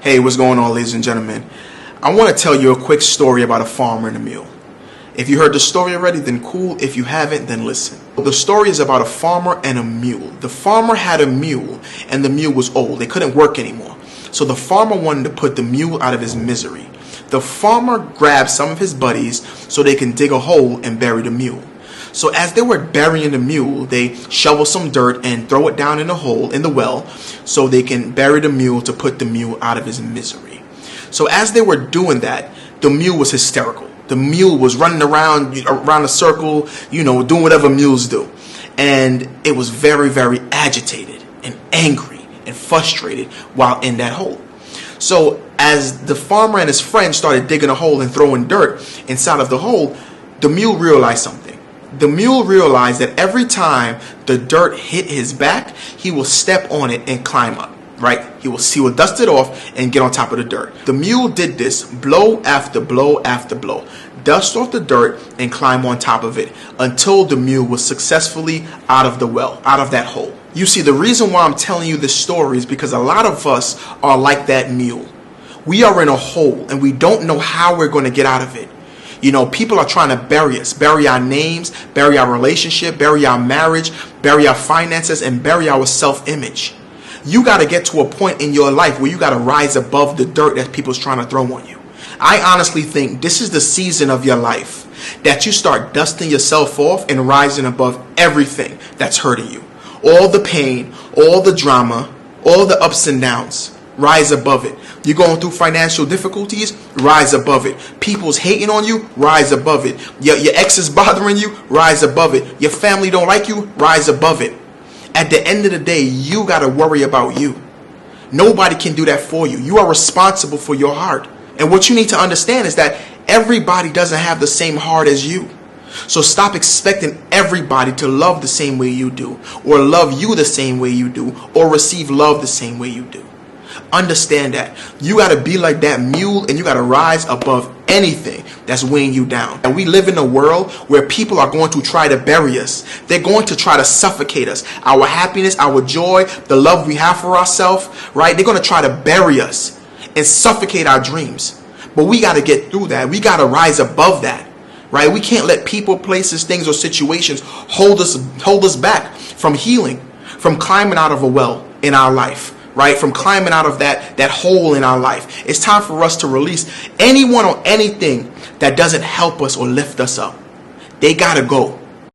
Hey, what's going on, ladies and gentlemen? I want to tell you a quick story about a farmer and a mule. If you heard the story already, then cool. If you haven't, then listen. The story is about a farmer and a mule. The farmer had a mule, and the mule was old. They couldn't work anymore. So the farmer wanted to put the mule out of his misery. The farmer grabbed some of his buddies so they can dig a hole and bury the mule. So as they were burying the mule, they shovel some dirt and throw it down in the hole in the well so they can bury the mule to put the mule out of his misery. So as they were doing that, the mule was hysterical. The mule was running around a circle, doing whatever mules do. And it was very, very agitated and angry and frustrated while in that hole. So as the farmer and his friend started digging a hole and throwing dirt inside of the hole, the mule realized something. The mule realized that every time the dirt hit his back, he will step on it and climb up, right? He will dust it off and get on top of the dirt. The mule did this blow after blow after blow. Dust off the dirt and climb on top of it until the mule was successfully out of the well, out of that hole. You see, the reason why I'm telling you this story is because a lot of us are like that mule. We are in a hole and we don't know how we're going to get out of it. People are trying to bury us, bury our names, bury our relationship, bury our marriage, bury our finances, and bury our self-image. You got to get to a point in your life where you got to rise above the dirt that people's trying to throw on you. I honestly think this is the season of your life that you start dusting yourself off and rising above everything that's hurting you. All the pain, all the drama, all the ups and downs. Rise above it. You're going through financial difficulties, rise above it. People's hating on you, rise above it. Your ex is bothering you, rise above it. Your family don't like you, rise above it. At the end of the day, you got to worry about you. Nobody can do that for you. You are responsible for your heart. And what you need to understand is that everybody doesn't have the same heart as you. So stop expecting everybody to love the same way you do, or love you the same way you do, or receive love the same way you do. Understand that. You got to be like that mule, and you got to rise above anything that's weighing you down. And we live in a world where people are going to try to bury us. They're going to try to suffocate us. Our happiness, our joy, the love we have for ourselves, right? They're going to try to bury us and suffocate our dreams. But we got to get through that. We got to rise above that, right? We can't let people, places, things, or situations hold us back from healing, from climbing out of a well in our life. Right? From climbing out of that hole in our life. It's time for us to release anyone or anything that doesn't help us or lift us up. They gotta go.